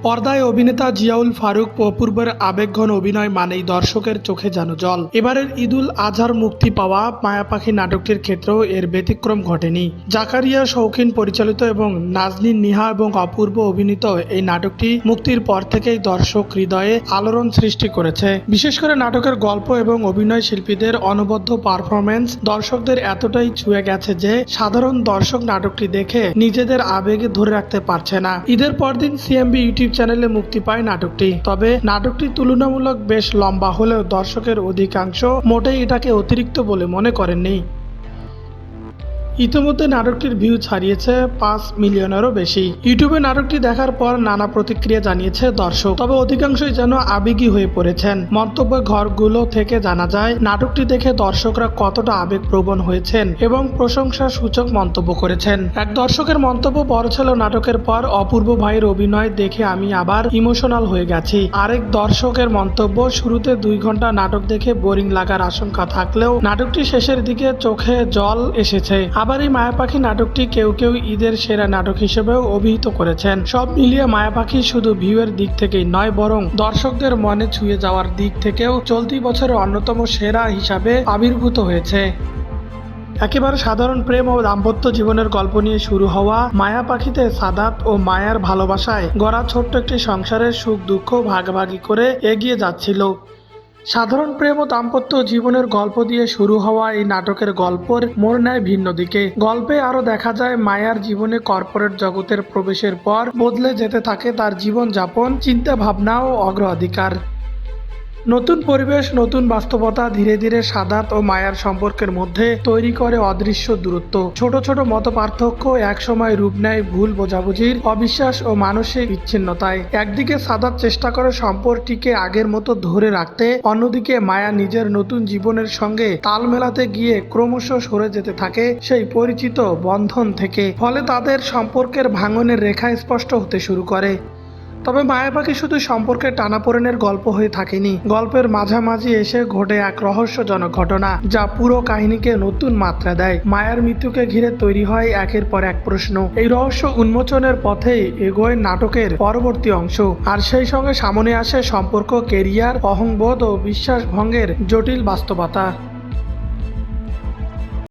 পর্দায় অভিনেতা জিয়াউল ফারুক অপূর্বের আবেগঘন অভিনয় মানেই দর্শকের চোখে যেন জল। এবারের ঈদুল আজহার মুক্তি পাওয়া মায়া পাখি নাটকটির ক্ষেত্রেও এর ব্যতিক্রম ঘটেনি। জাকারিয়া শৌখিন পরিচালিত এবং নাজনীন নিহা এবং অপূর্ব অভিনীত এই নাটকটি মুক্তির পর থেকেই দর্শক হৃদয়ে আলোড়ন সৃষ্টি করেছে। বিশেষ করে নাটকের গল্প এবং অভিনয় শিল্পীদের অনবদ্য পারফরমেন্স দর্শকদের এতটাই ছুঁয়ে গেছে যে সাধারণ দর্শক নাটকটি দেখে নিজেদের আবেগে ধরে রাখতে পারছে না। ঈদের পরদিন সিএমবি ইউটিউব চ্যানেলে মুক্তি পায় নাটকটি। তবে নাটকটি তুলনামূলক বেশ লম্বা হলেও দর্শকের অধিকাংশ মোটেই এটাকে অতিরিক্ত বলে মনে করেননি। ইতিমধ্যে নাটকটির ভিউ ছাড়িয়েছে 5 মিলিয়নেরও বেশি। ইউটিউবে নাটকটি দেখার পর নানা প্রতিক্রিয়া জানিয়েছে দর্শক, তবে অধিকাংশই যেন আবেগী হয়ে পড়েছেন। মন্তব্য ঘরগুলো থেকে জানা যায় নাটকটি দেখে দর্শকরা কতটা আবেগপ্রবণ হয়েছেন এবং প্রশংসা সূচক মন্তব্য করেছেন। এক দর্শকের মন্তব্য, বড় ছিল নাটকের পর অপূর্ব ভাইয়ের অভিনয় দেখে আমি আবার ইমোশনাল হয়ে গেছি। আরেক দর্শকের মন্তব্য, শুরুতে 2 ঘন্টা নাটক দেখে বোরিং লাগার আশঙ্কা থাকলেও নাটকটি শেষের দিকে চোখে জল এসেছে। আবার এই মায়া পাখি নাটকটি কেউ কেউ ঈদের সেরা নাটক হিসেবেও অভিহিত করেছেন। সব মিলিয়ে মায়া পাখি শুধু ভিউয়ের দিক থেকেই নয়, বরং দর্শকদের মনে ছুঁয়ে যাওয়ার দিক থেকেও চলতি বছরের অন্যতম সেরা হিসাবে আবির্ভূত হয়েছে। একেবারে সাধারণ প্রেম ও দাম্পত্য জীবনের গল্প নিয়ে শুরু হওয়া মায়া পাখিতে সাদাত ও মায়ার ভালোবাসায় গড়া ছোট্ট একটি সংসারের সুখ দুঃখ ভাগাভাগি করে এগিয়ে যাচ্ছিল। সাধারণ প্রেম ও দাম্পত্য জীবনের গল্প দিয়ে শুরু হওয়া এই নাটকের গল্পের মোড় নেয় ভিন্ন দিকে। গল্পে আরও দেখা যায় মায়ার জীবনে কর্পোরেট জগতের প্রবেশের পর বদলে যেতে থাকে তার জীবনযাপন, চিন্তা ভাবনা ও অগ্রাধিকার। নতুন পরিবেশ, নতুন বাস্তবতা ধীরে ধীরে সাদাত ও মায়ার সম্পর্কের মধ্যে তৈরি করে অদৃশ্য দূরত্ব। ছোট ছোট মত পার্থক্য একসময় রূপ নেয় ভুল বোঝাবুঝির, অবিশ্বাস ও মানসিক বিচ্ছিন্নতায়। একদিকে সাদাত চেষ্টা করে সম্পর্কটিকে আগের মতো ধরে রাখতে, অন্যদিকে মায়া নিজের নতুন জীবনের সঙ্গে তাল মেলাতে গিয়ে ক্রমশ সরে যেতে থাকে সেই পরিচিত বন্ধন থেকে। ফলে তাদের সম্পর্কের ভাঙনের রেখা স্পষ্ট হতে শুরু করে। তবে মায়া পাখি শুধু সম্পর্কের টানাপোড়েনের গল্প হয়ে থাকেনি। গল্পের মাঝামাঝি এসে ঘটে এক রহস্যজনক ঘটনা, যা পুরো কাহিনীকে নতুন মাত্রা দেয়। মায়ার মৃত্যুকে ঘিরে তৈরি হয় একের পর এক প্রশ্ন। এই রহস্য উন্মোচনের পথেই এগোয় নাটকের পরবর্তী অংশ। আর সেই সঙ্গে সামনে আসে সম্পর্ক, কেরিয়ার, অহংবোধ ও বিশ্বাস ভঙ্গের জটিল বাস্তবতা।